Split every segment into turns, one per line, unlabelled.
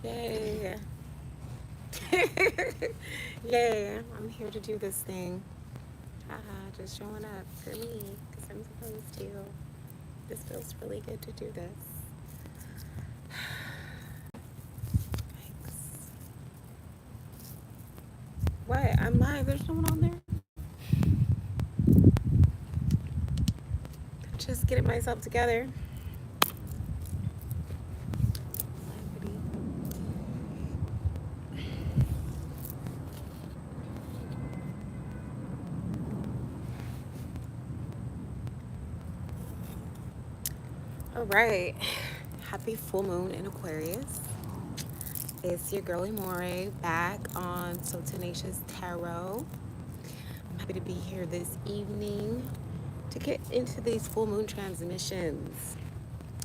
Yay. Yay. I'm here to do this thing. Haha, just showing up for me because I'm supposed to. This feels really good to do this. Thanks. What? I'm live. There's no one on there. Just getting myself together. All right. Happy full moon in Aquarius. It's your girly More back on So Tenacious Tarot. I'm happy to be here this evening to get into these full moon transmissions.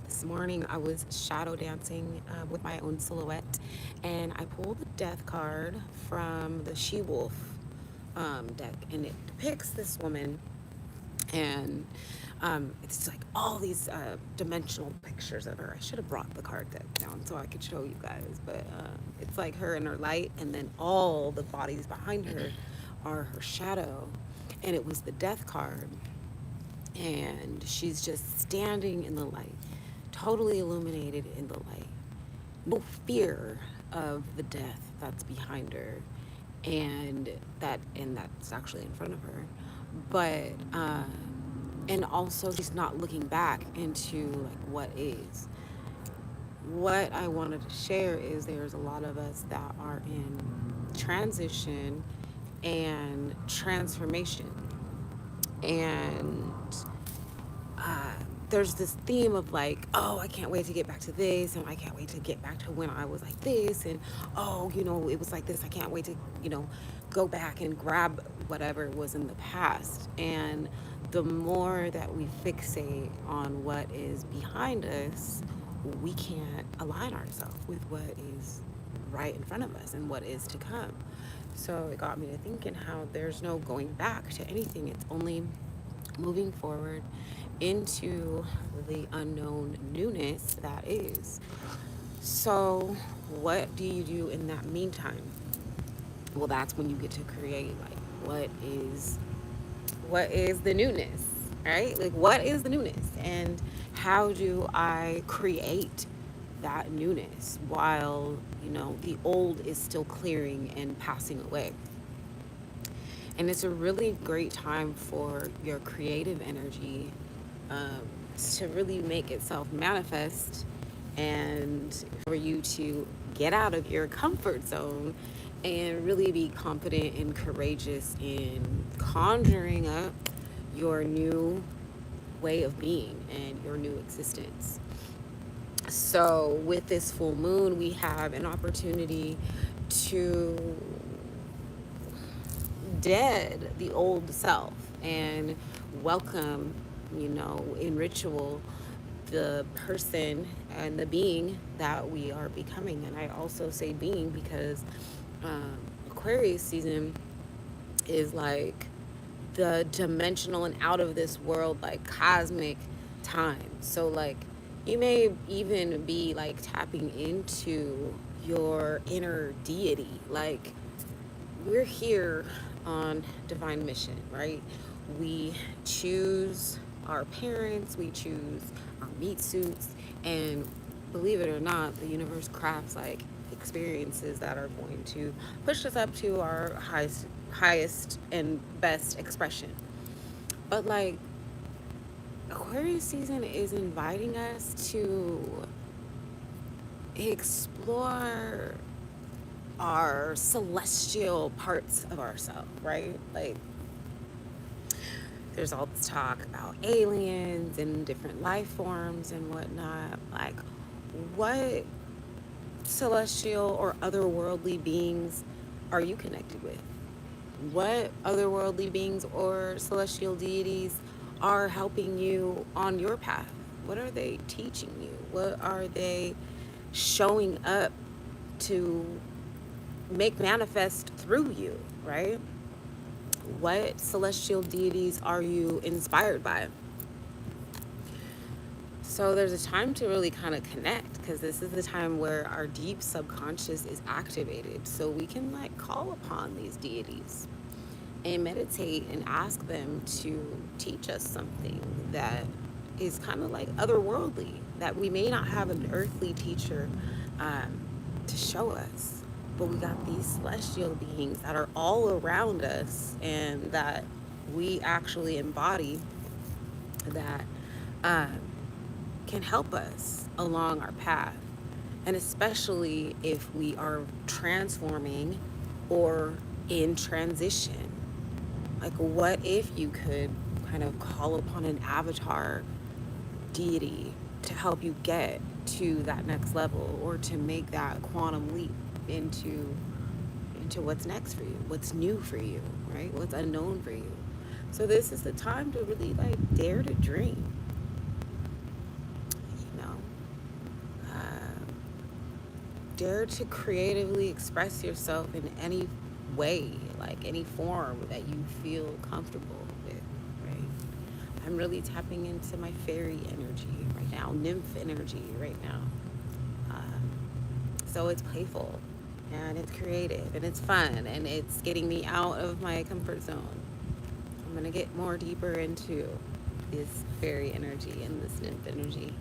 This morning I was shadow dancing with my own silhouette, and I pulled the death card from the She Wolf deck, and it depicts this woman, and it's like all these dimensional pictures of her. I should have brought the card deck down so I could show you guys, but it's like her in her light, and then all the bodies behind her are her shadow, and it was the death card, and she's just standing in the light, totally illuminated in the light. No fear of the death that's behind her, and that's actually in front of her. But and also she's not looking back into like what is. What I wanted to share is there's a lot of us that are in transition and transformation, and uh, there's this theme of like, oh, I can't wait to get back to this, and I can't wait to get back to when I was like this, and oh, it was like this. I can't wait to, go back and grab whatever was in the past. And the more that we fixate on what is behind us, we can't align ourselves with what is right in front of us and what is to come. So it got me to thinking how there's no going back to anything. It's only moving forward into the unknown newness that is. So, what do you do in that meantime? Well, that's when you get to create like what is the newness, right? Like what is the newness, and how do I create that newness while, the old is still clearing and passing away? And it's a really great time for your creative energy um, to really make itself manifest, and for you to get out of your comfort zone and really be confident and courageous in conjuring up your new way of being and your new existence. So, with this full moon, we have an opportunity to dead the old self and welcome, in ritual, the person and the being that we are becoming. And I also say being because Aquarius season is like the dimensional and out of this world, like cosmic time. So, like, you may even be like tapping into your inner deity. Like, we're here on divine mission, right? We choose our parents, we choose our meat suits, and believe it or not, the universe crafts like experiences that are going to push us up to our highest and best expression. But like, Aquarius season is inviting us to explore our celestial parts of ourselves, right? Like, there's all this talk about aliens and different life forms and whatnot. Like, what celestial or otherworldly beings are you connected with? What otherworldly beings or celestial deities are helping you on your path? What are they teaching you? What are they showing up to make manifest through you, right? What celestial deities are you inspired by? So there's a time to really kind of connect, because this is the time where our deep subconscious is activated. So we can like call upon these deities and meditate and ask them to teach us something that is kind of like otherworldly, that we may not have an earthly teacher um, to show us. But we got these celestial beings that are all around us and that we actually embody, that um, can help us along our path. And especially if we are transforming or in transition. Like, what if you could kind of call upon an avatar deity to help you get to that next level, or to make that quantum leap into what's next for you, what's new for you, right? What's unknown for you. So this is the time to really like dare to dream, you know. Um, Dare to creatively express yourself in any way, like any form that you feel comfortable with, right? I'm really tapping into my fairy energy right now, nymph energy right now. Um, so it's playful and it's creative and it's fun and it's getting me out of my comfort zone. I'm going to get more deeper into this fairy energy and this nymph energy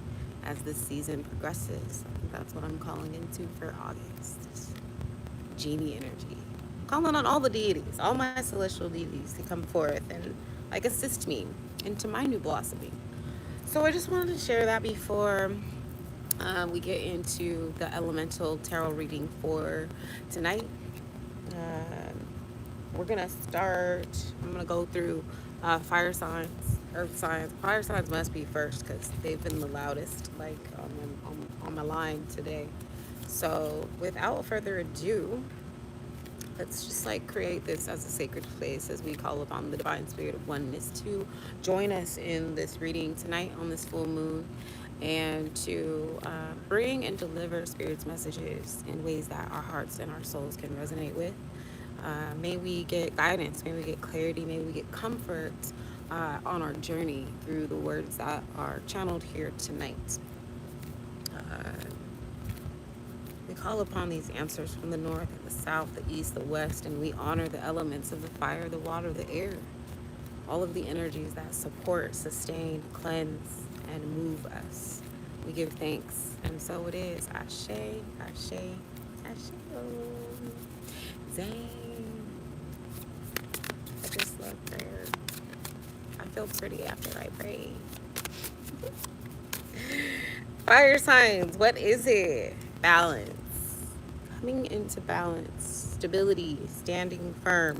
as this season progresses. I think that's what I'm calling into for August. Genie energy. Calling on all the deities, all my celestial deities to come forth and like assist me into my new blossoming. So I just wanted to share that before we get into the elemental tarot reading for tonight. We're gonna start. I'm gonna go through fire signs, earth signs. Fire signs must be first because they've been the loudest, like on my line today. So without further ado, let's just like create this as a sacred place as we call upon the divine spirit of oneness to join us in this reading tonight on this full moon, and to bring and deliver spirit's messages in ways that our hearts and our souls can resonate with. May we get guidance, may we get clarity, may we get comfort on our journey through the words that are channeled here tonight. Uh, we call upon these answers from the north and the south, the east, the west, and we honor the elements of the fire, the water, the air, all of the energies that support, sustain, cleanse, and move us. We give thanks, and so it is. Ashe, Ashe, Ashe. Zane. I just love prayer. I feel pretty after I pray. Fire signs, what is it? Balance. Coming into balance. Stability. Standing firm.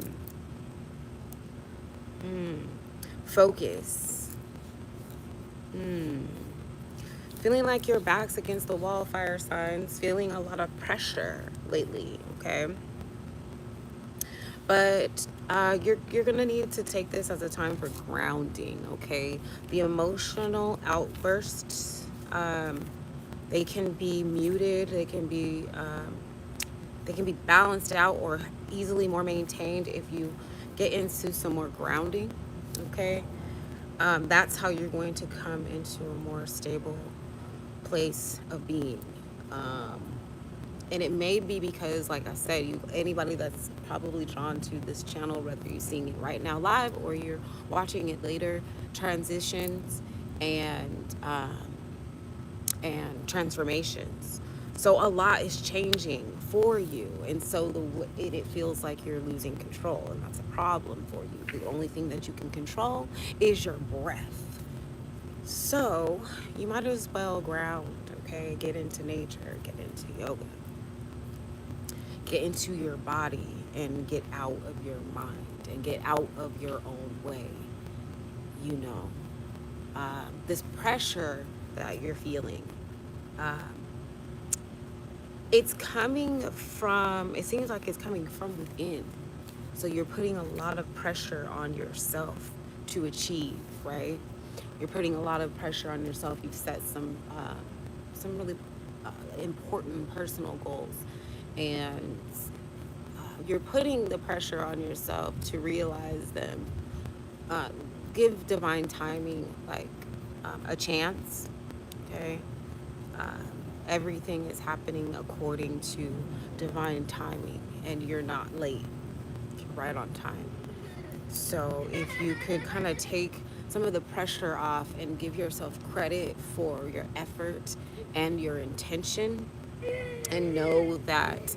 Focus. Feeling like your back's against the wall, fire signs. Feeling a lot of pressure lately, okay? But you're gonna need to take this as a time for grounding, okay? The emotional outbursts, they can be muted, they can be balanced out or easily more maintained if you get into some more grounding, okay? That's how you're going to come into a more stable place of being. And it may be because, like I said, anybody that's probably drawn to this channel, whether you're seeing it right now live or you're watching it later, transitions and transformations. So a lot is changing for you, and so it feels like you're losing control, and that's a problem for you. The only thing that you can control is your breath. So you might as well ground, okay? Get into nature, get into yoga. Get into your body and get out of your mind and get out of your own way. You know, this pressure that you're feeling, it seems like it's coming from within. So you're putting a lot of pressure on yourself to achieve, right? You're putting a lot of pressure on yourself. You've set some really important personal goals, and you're putting the pressure on yourself to realize them. Give divine timing like a chance, Okay. Um, Everything is happening according to divine timing, and you're not late. You're right on time. So if you could kind of take some of the pressure off and give yourself credit for your effort and your intention, and know that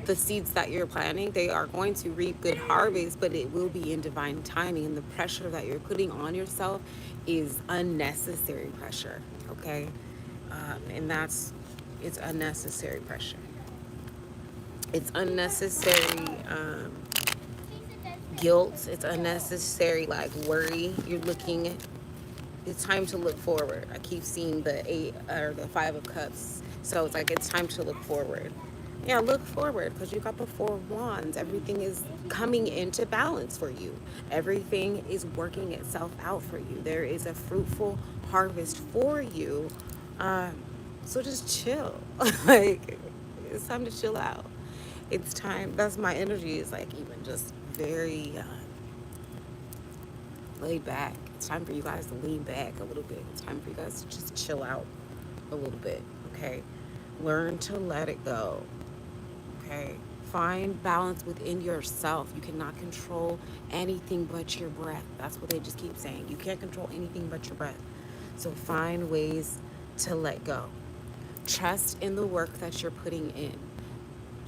the seeds that you're planting, they are going to reap good harvest, but it will be in divine timing. And the pressure that you're putting on yourself is unnecessary pressure. Okay. And that's, it's unnecessary pressure. It's unnecessary guilt. It's unnecessary like worry. You're looking, it's time to look forward. I keep seeing the 8 or the 5 of cups, so it's like it's time to look forward. Yeah, look forward, because you got the 4 of wands. Everything is coming into balance for you. Everything is working itself out for you. There is a fruitful harvest for you. um, so just chill. Like, it's time to chill out. It's time, that's my energy, is like even just very laid back. It's time for you guys to lean back a little bit. It's time for you guys to just chill out a little bit. Okay. Learn to let it go. Okay. Find balance within yourself. You cannot control anything but your breath. That's what they just keep saying. You can't control anything but your breath. So find ways to let go. Trust in the work that you're putting in.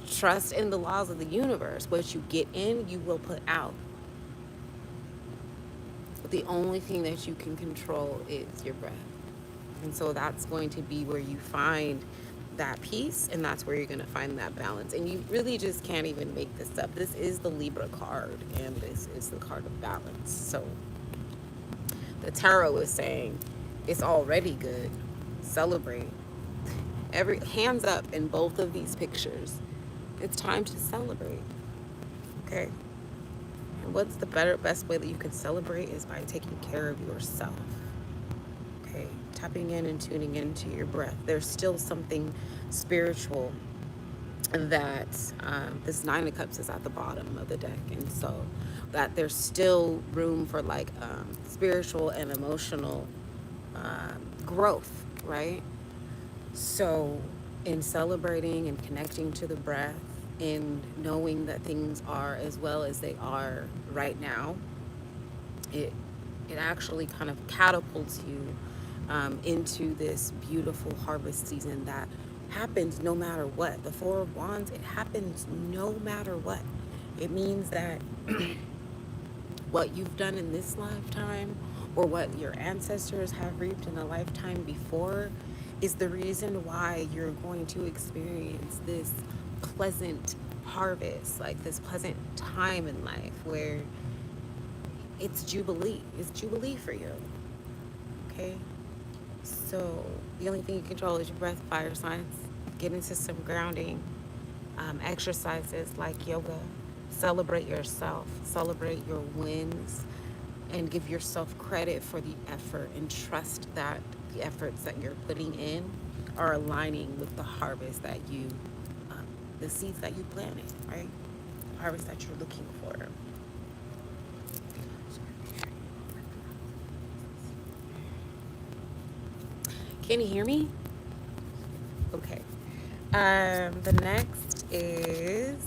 Trust in the laws of the universe. What you get in, you will put out. The only thing that you can control is your breath. And so that's going to be where you find that peace, and that's where you're going to find that balance. And you really just can't even make this up. This is the Libra card, and this is the card of balance. So the tarot is saying it's already good. Celebrate. Every hands up in both of these pictures. It's time to celebrate. Okay. And what's the best way that you can celebrate is by taking care of yourself. Okay, tapping in and tuning into your breath. There's still something spiritual that this 9 of cups is at the bottom of the deck, and so that there's still room for like spiritual and emotional growth, right? So in celebrating and connecting to the breath, in knowing that things are as well as they are right now, it actually kind of catapults you into this beautiful harvest season that happens no matter what. The 4 of wands, it happens no matter what. It means that what you've done in this lifetime, or what your ancestors have reaped in a lifetime before, is the reason why you're going to experience this pleasant harvest, like this pleasant time in life where it's jubilee. It's jubilee for you. Okay. So the only thing you control is your breath, fire signs. Get into some grounding exercises like yoga. Celebrate yourself. Celebrate your wins, and give yourself credit for the effort, and trust that the efforts that you're putting in are aligning with the harvest that you, the seeds that you planted, right? The harvest that you're looking for. Can you hear me? Okay. The next is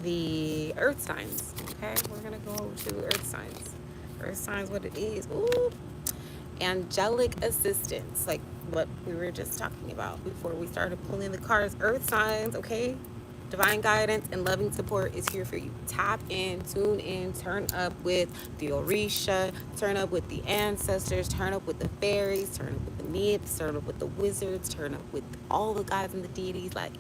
the earth signs. Okay, we're gonna go over to earth signs. Earth signs, what it is. Ooh, angelic assistance, like what we were just talking about before we started pulling the cards. Earth signs, okay? Divine guidance and loving support is here for you. Tap in, tune in, turn up with the Orisha, turn up with the ancestors, turn up with the fairies, turn up with the nymphs, turn up with the wizards, turn up with all the gods and the deities. Like,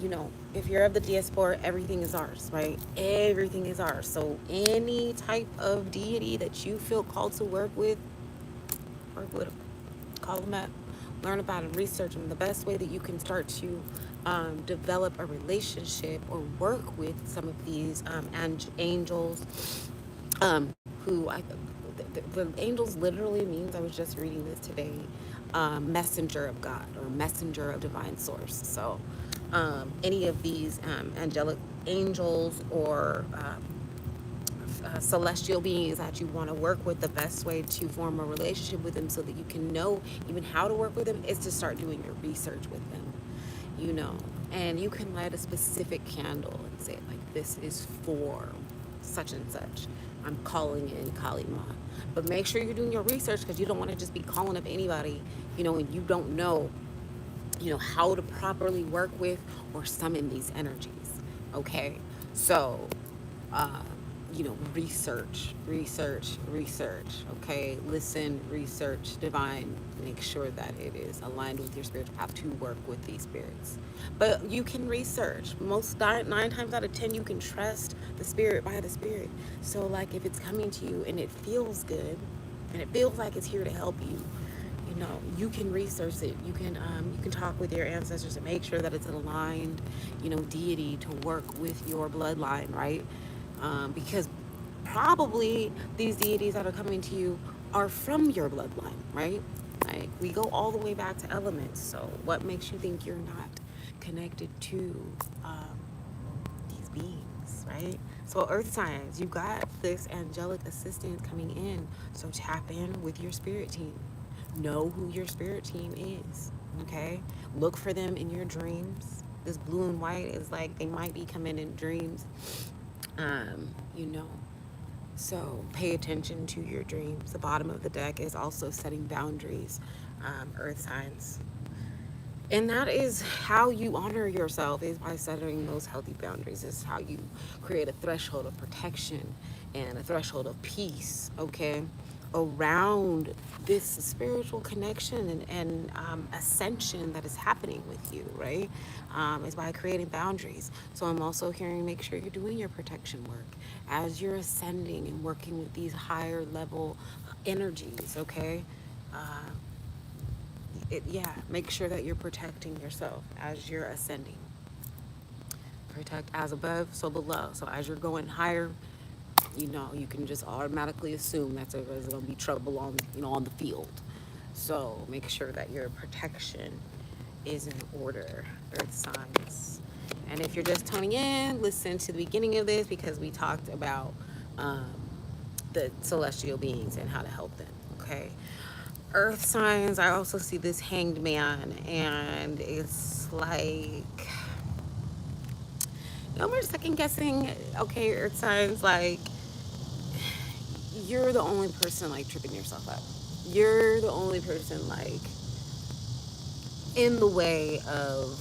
you know, if you're of the diaspora, everything is ours, right? Everything is ours. So any type of deity that you feel called to work with them. Call them up, learn about them, research them. The best way that you can start to develop a relationship or work with some of these angels, who the angels literally means, I was just reading this today, messenger of God or messenger of divine source. So any of these angelic angels or celestial beings that you want to work with, the best way to form a relationship with them so that you can know even how to work with them is to start doing your research with them, you know. And you can light a specific candle and say, like, this is for such and such. I'm calling in Kali Ma. But make sure you're doing your research, because you don't want to just be calling up anybody, you know, and you don't know, you know, how to properly work with or summon these energies. Okay, so uh, you know, research. Okay, listen, research, divine. Make sure that it is aligned with your spiritual path to work with these spirits. But you can research. Most 9 times out of 10, you can trust the spirit by the spirit. So, like, if it's coming to you and it feels good, and it feels like it's here to help you, you know, you can research it. You can talk with your ancestors and make sure that it's an aligned, you know, deity to work with your bloodline, right? Because probably these deities that are coming to you are from your bloodline, right? Like, we go all the way back to elements. So what makes you think you're not connected to these beings, right? So earth signs, you got this angelic assistance coming in. So tap in with your spirit team. Know who your spirit team is, okay? Look for them in your dreams. This blue and white is like, they might be coming in dreams, you know. So pay attention to your dreams. The bottom of the deck is also setting boundaries, earth signs. And that is how you honor yourself, is by setting those healthy boundaries. Is how you create a threshold of protection and a threshold of peace, okay, around this spiritual connection and ascension that is happening with you, right? Is by creating boundaries. So I'm also hearing, make sure you're doing your protection work as you're ascending and working with these higher level energies, okay? Uh, yeah, make sure that you're protecting yourself as you're ascending. Protect as above, so below. So as you're going higher, you know, you can just automatically assume that there's going to be trouble on, you know, on the field. So make sure that your protection is in order, earth signs. And if you're just tuning in, listen to the beginning of this, because we talked about um, the celestial beings and how to help them, okay? Earth signs, I also see this hanged man, and it's like, no more second guessing. Okay, earth signs, like, you're the only person like tripping yourself up. You're the only person like in the way of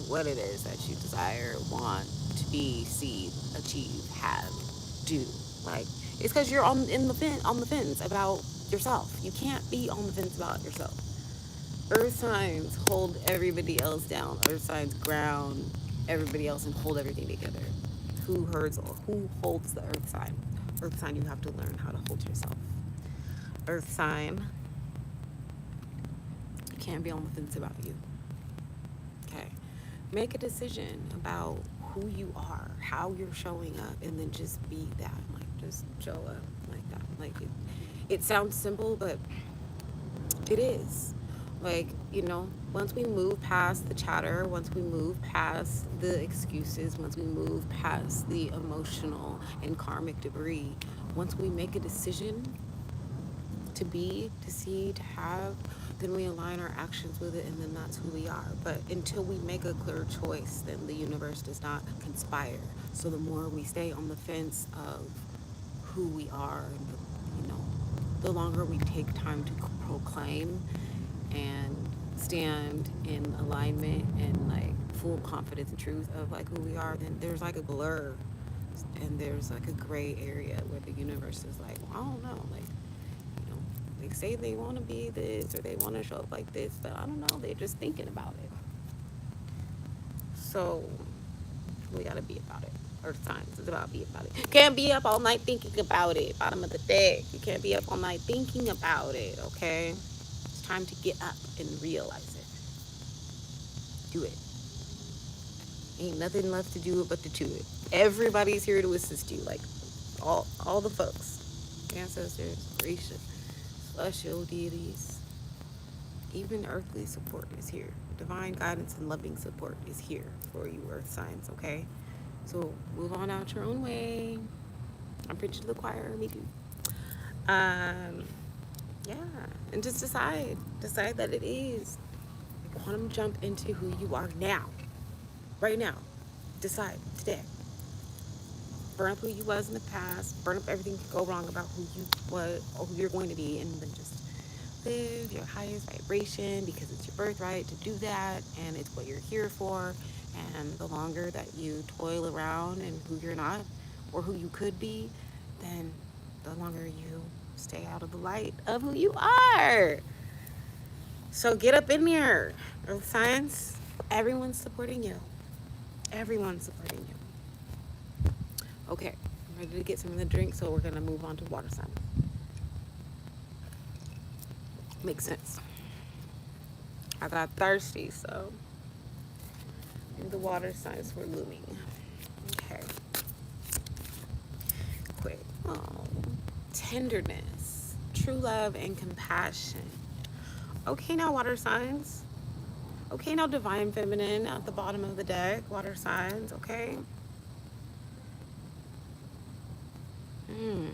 what it is that you desire, want to be, see, achieve, have, do. Like, it's because you're on the fence about yourself. You can't be on the fence about yourself. Earth signs hold everybody else down. Earth signs ground everybody else and hold everything together. Who holds the earth sign? Earth sign, you have to learn how to hold yourself. Earth sign, you can't be on the fence about you. Okay. Make a decision about who you are, how you're showing up, and then just be that. Like, just show up like that. Like, it sounds simple, but it is. Like, you know, once we move past the chatter, once we move past the excuses, once we move past the emotional and karmic debris, once we make a decision to be, to see, to have, then we align our actions with it, and then that's who we are. But until we make a clear choice, then the universe does not conspire. So the more we stay on the fence of who we are, and you know, the longer we take time to proclaim and stand in alignment and like full confidence and truth of like who we are, then there's like a blur, and there's like a gray area where the universe is like, well, I don't know, like, you know, they say they want to be this or they want to show up like this, but I don't know, they're just thinking about it. So we gotta be about it. Earth signs is about be about it. Can't be up all night thinking about it. Bottom of the deck. You can't be up all night thinking about it, okay? It's time to get up and realize it. Do it. Ain't nothing left to do but to do it. Everybody's here to assist you. Like, all the folks. Ancestors, Orisha, celestial deities. Even earthly support is here. Divine guidance and loving support is here for you, earth signs, okay? So move on out your own way. I'm preaching to the choir, me too. Um, yeah, and just decide that it is a quantum jump into who you are now, right now. Decide today. Burn up who you was in the past. Burn up everything that could go wrong about who you was or who you're going to be, and then just live your highest vibration because it's your birthright to do that, and it's what you're here for. And the longer that you toil around and who you're not or who you could be, then the longer you stay out of the light of who you are. So get up in there, earth signs. Everyone's supporting you. Everyone's supporting you. Okay, I'm ready to get some of the drink, so we're gonna move on to water signs. Makes sense. I got thirsty, so the water signs were looming. Okay. Quick. Oh, tenderness, true love, and compassion. Okay, now water signs. Okay, now divine feminine at the bottom of the deck. Water signs. Okay. Mm.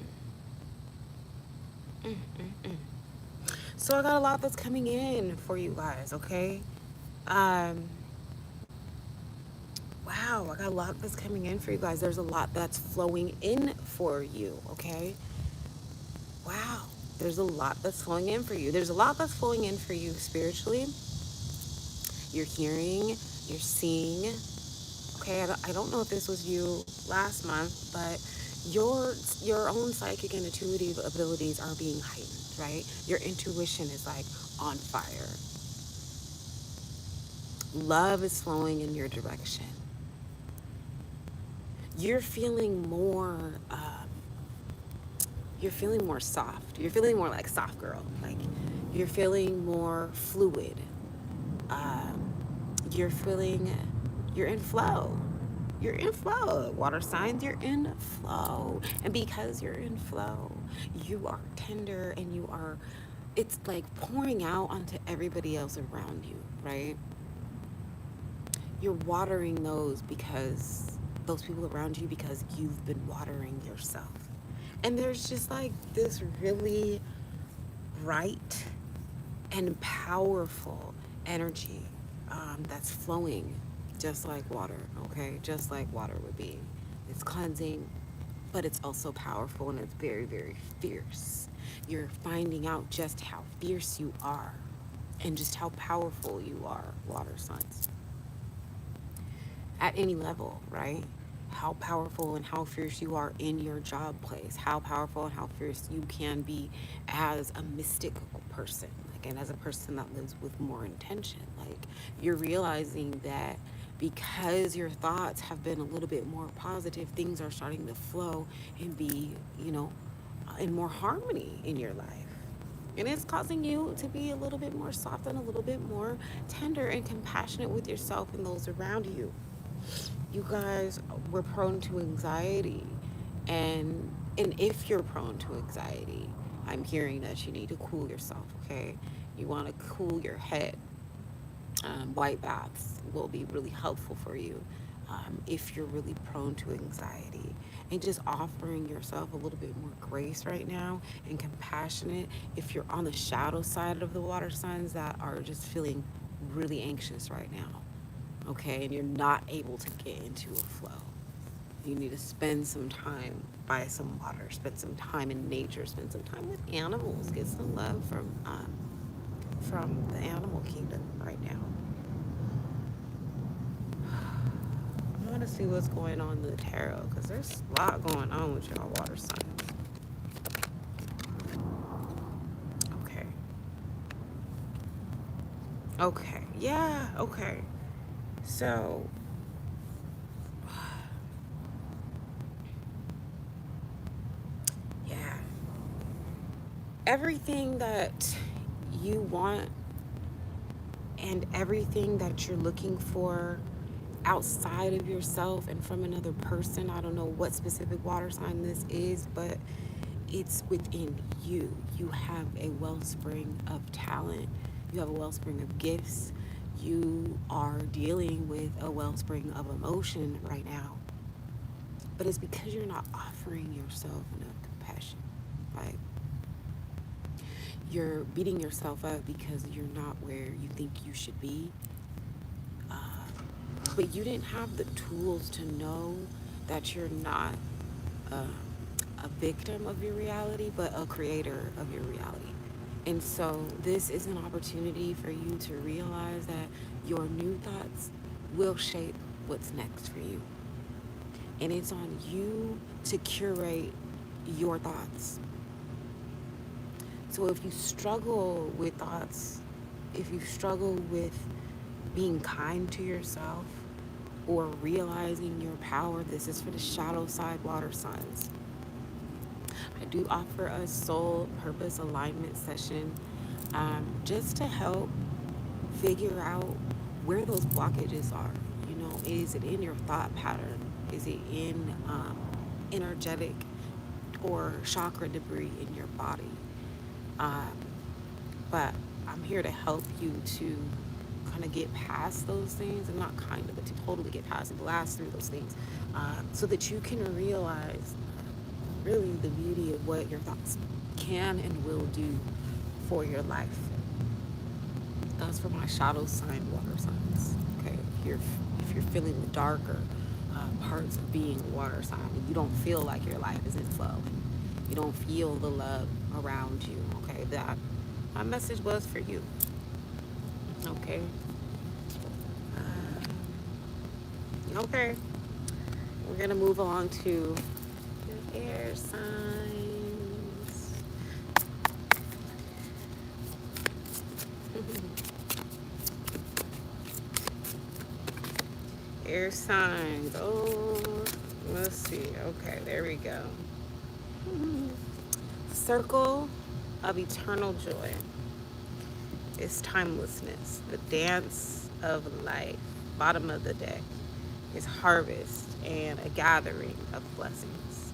Mm, mm, mm. So I got a lot that's coming in for you guys. Okay. Um. Wow, I got a lot that's coming in for you guys. There's a lot that's flowing in for you. Okay. Wow. There's a lot that's flowing in for you. There's a lot that's flowing in for you spiritually. You're hearing, you're seeing. Okay, I don't know if this was you last month, but your own psychic and intuitive abilities are being heightened, right? Your intuition is like on fire. Love is flowing in your direction. You're feeling more. You're feeling more soft. You're feeling more like soft girl. Like you're feeling more fluid. Um, you're feeling. You're in flow. You're in flow. Water signs, you're in flow. And because you're in flow, you are tender and you are, it's like pouring out onto everybody else around you, right? You're watering those people around you because you've been watering yourself. And there's just like this really bright and powerful energy that's flowing just like water, okay? Just like water would be. It's cleansing, but it's also powerful and it's very, very fierce. You're finding out just how fierce you are and just how powerful you are, water signs. At any level, right? How powerful and how fierce you are in your job place, how powerful and how fierce you can be as a mystical person, like, and as a person that lives with more intention. Like, you're realizing that because your thoughts have been a little bit more positive, things are starting to flow and be, in more harmony in your life. And it's causing you to be a little bit more soft and a little bit more tender and compassionate with yourself and those around you. You guys were prone to anxiety, and if you're prone to anxiety, I'm hearing that you need to cool yourself. Okay, you want to cool your head. White baths will be really helpful for you if you're really prone to anxiety, and just offering yourself a little bit more grace right now and compassionate if you're on the shadow side of the water signs that are just feeling really anxious right now. Okay, and you're not able to get into a flow. You need to spend some time by some water, spend some time in nature, spend some time with animals, get some love from the animal kingdom right now. I want to see what's going on in the tarot because there's a lot going on with y'all water signs. Okay. Okay. Yeah. Okay. So yeah, everything that you want and everything that you're looking for outside of yourself and from another person. I don't know what specific water sign this is, but it's within you. You have a wellspring of talent, you have a wellspring of gifts, you are dealing with a wellspring of emotion right now. but it's because you're not offering yourself enough compassion. Like, you're beating yourself up because you're not where you think you should be, uh, but you didn't have the tools to know that you're not uh, a victim of your reality, but a creator of your reality. And so, this is an opportunity for you to realize that your new thoughts will shape what's next for you. And it's on you to curate your thoughts. So, if you struggle with thoughts, if you struggle with being kind to yourself or realizing your power, this is for the shadow side water signs. I do offer a soul purpose alignment session, just to help figure out where those blockages are. You know, is it in your thought pattern? Is it in energetic or chakra debris in your body? Um, but I'm here to help you to kind of get past those things, and not kind of, but to totally get past and blast through those things, so that you can realize really the beauty of what your thoughts can and will do for your life. That's for my shadow sign water signs. Okay, if you're feeling the darker parts of being a water sign, and you don't feel like your life is in flow, and you don't feel the love around you. Okay, that my message was for you. Okay. Okay. We're gonna move along to your air signs. Air signs. Oh, let's see. Okay, there we go. Circle of eternal joy is timelessness, the dance of life. Bottom of the deck is harvest and a gathering of blessings.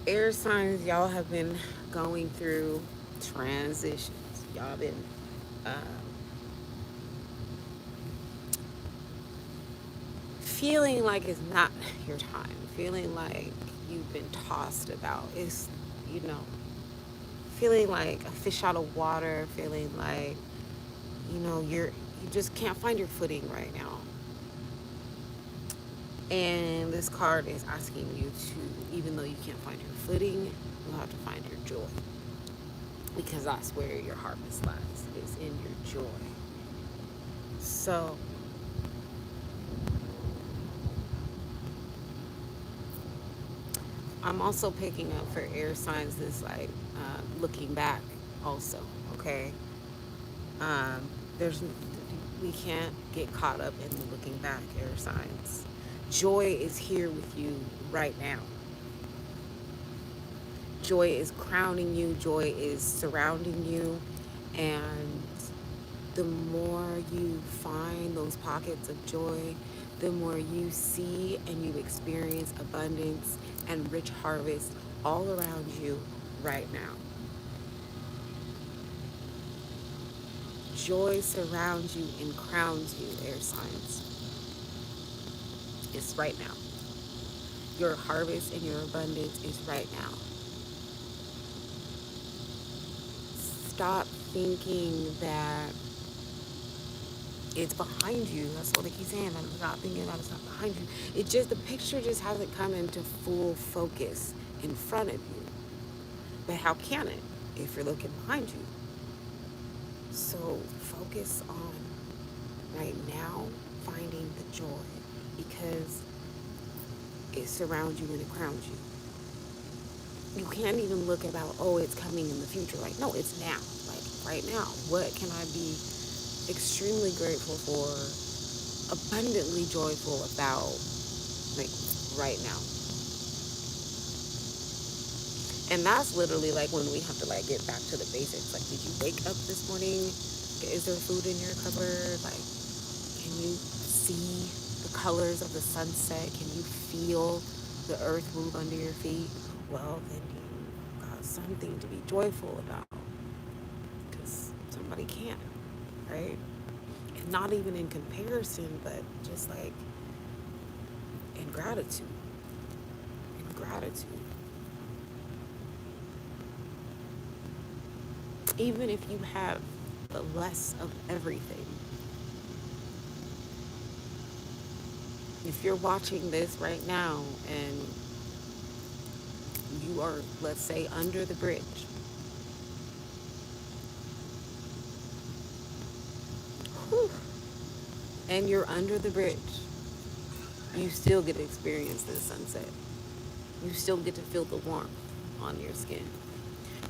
Air signs, y'all have been going through transitions. Y'all been feeling like it's not your time, feeling like you've been tossed about. It's, you know, feeling like a fish out of water, feeling like, you just can't find your footing right now. And this card is asking you to, even though you can't find your footing, you'll have to find your joy. Because that's where your harvest lies, is in your joy. So, I'm also picking up for air signs this, like, looking back also, okay? Um, there's, we can't get caught up in the looking back, air signs. Joy is here with you right now. Joy is crowning you, joy is surrounding you, and the more you find those pockets of joy, the more you see and you experience abundance and rich harvest all around you right now. Joy surrounds you and crowns you, air signs. It's right now. Your harvest and your abundance is right now. Stop thinking that it's behind you. That's what they keep saying. I'm not thinking about it's not behind you. It just, the picture just hasn't come into full focus in front of you. But how can it if you're looking behind you? So focus on right now finding the joy, because it surrounds you and it crowns you. You can't even look about, oh, it's coming in the future. Like, no, it's now. Like, right now. What can I be extremely grateful for, abundantly joyful about, like, right now? And that's literally like when we have to, like, get back to the basics. Like, did you wake up this morning? Is there food in your cupboard? Like, can you see the colors of the sunset? Can you feel the earth move under your feet? Well, then you got something to be joyful about, because somebody can't, right? not even in comparison, but just like in gratitude. In gratitude. Even if you have the less of everything, if you're watching this right now and you are, let's say, under the bridge, whew, and you're under the bridge, you still get to experience this sunset. You still get to feel the warmth on your skin.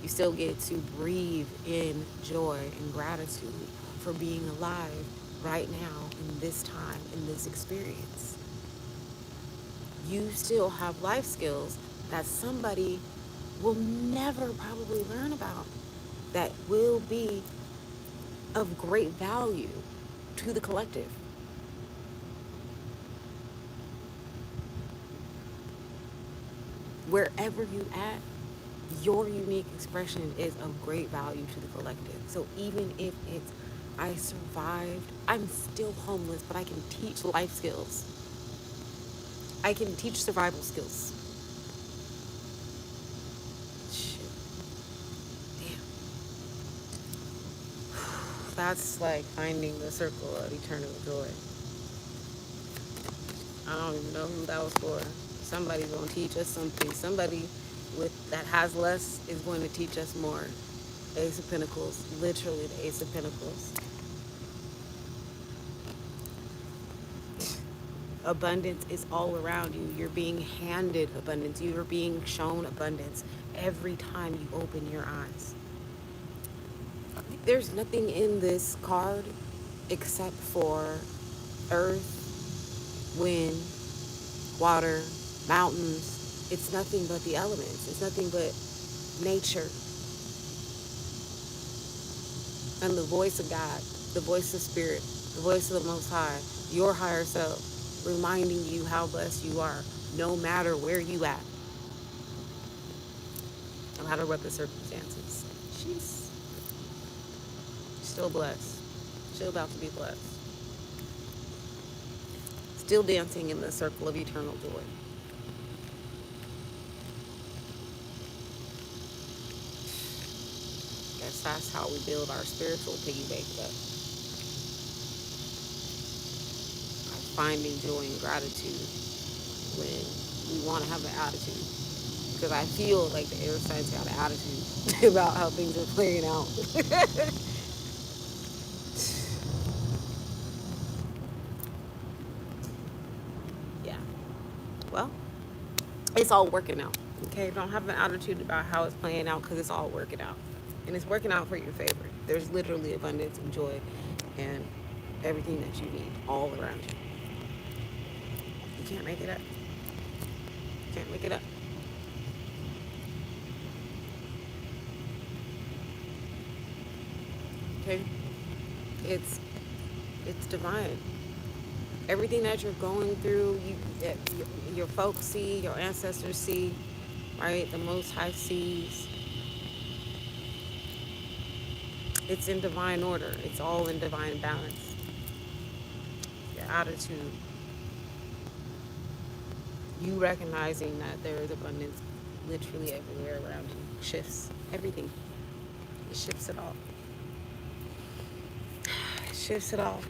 You still get to breathe in joy and gratitude for being alive right now in this time, in this experience. You still have life skills that somebody will never probably learn about, that will be of great value to the collective. Wherever you at, your unique expression is of great value to the collective. So even if it's, I survived, I'm still homeless, but I can teach life skills. I can teach survival skills. Shit. Damn. That's like finding the circle of eternal joy. I don't even know who that was for. Somebody's gonna teach us something. Somebody with that has less is going to teach us more. Ace of Pentacles, literally the Ace of Pentacles. Abundance is all around you. You're being handed abundance. You are being shown abundance every time you open your eyes. There's nothing in this card except for earth, wind, water, mountains. It's nothing but the elements. It's nothing but nature and the voice of God, the voice of spirit, the voice of the Most High, your higher self, reminding you how blessed you are, no matter where you at, no matter what the circumstances. She's still blessed, still about to be blessed, still dancing in the circle of eternal joy. Guess that's how we build our spiritual piggy bank up. By finding joy and gratitude when we want to have an attitude. Because I feel like the air signs got an attitude about how things are playing out. Yeah. Well, it's all working out. Okay? Don't have an attitude about how it's playing out because it's all working out. And it's working out for your favor. There's literally abundance and joy and everything that you need all around you. You can't make it up. You can't make it up. Okay? It's divine. Everything that you're going through, your folks see, your ancestors see, right? The Most High sees. It's in divine order. It's all in divine balance. Your attitude, you recognizing that there is abundance literally everywhere around you, shifts everything. It shifts it all. It shifts it all.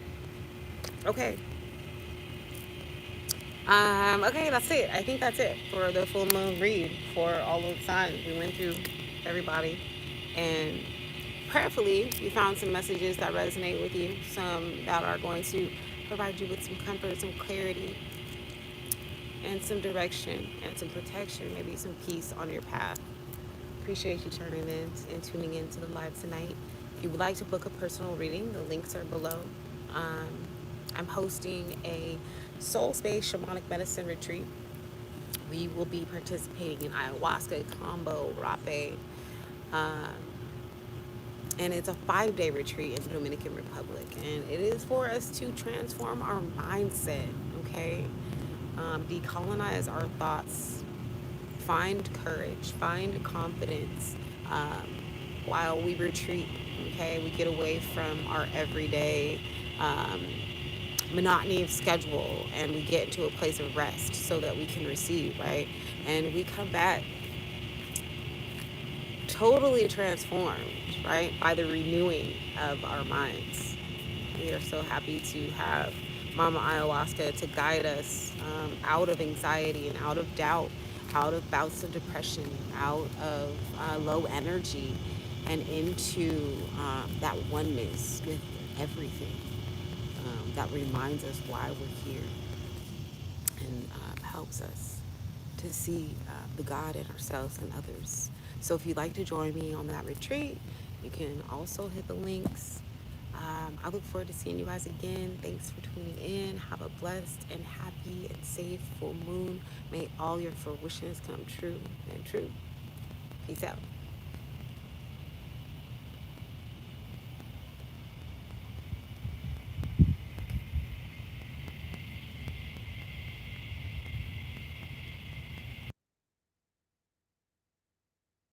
Okay. Okay, that's it. I think that's it for the full moon read for all of the signs. We went through everybody, and prayerfully, you found some messages that resonate with you, some that are going to provide you with some comfort, some clarity, and some direction, and some protection, maybe some peace on your path. Appreciate you turning in and tuning in to the live tonight. If you would like to book a personal reading, the links are below. I'm hosting a soul space shamanic medicine retreat. We will be participating in ayahuasca, combo, rape, um, and it's a 5-day retreat in the Dominican Republic. And it is for us to transform our mindset, okay? Decolonize our thoughts, find courage, find confidence while we retreat, okay? We get away from our everyday um, monotony of schedule, and we get into a place of rest so that we can receive, right? And we come back totally transformed, right, by the renewing of our minds. We are so happy to have Mama Ayahuasca to guide us out of anxiety and out of doubt, out of bouts of depression, out of low energy, and into that oneness with everything that reminds us why we're here and helps us to see the God in ourselves and others. So if you'd like to join me on that retreat, you can also hit the links. I look forward to seeing you guys again. Thanks for tuning in. Have a blessed and happy and safe full moon. May all your fruitions come true and true. Peace out.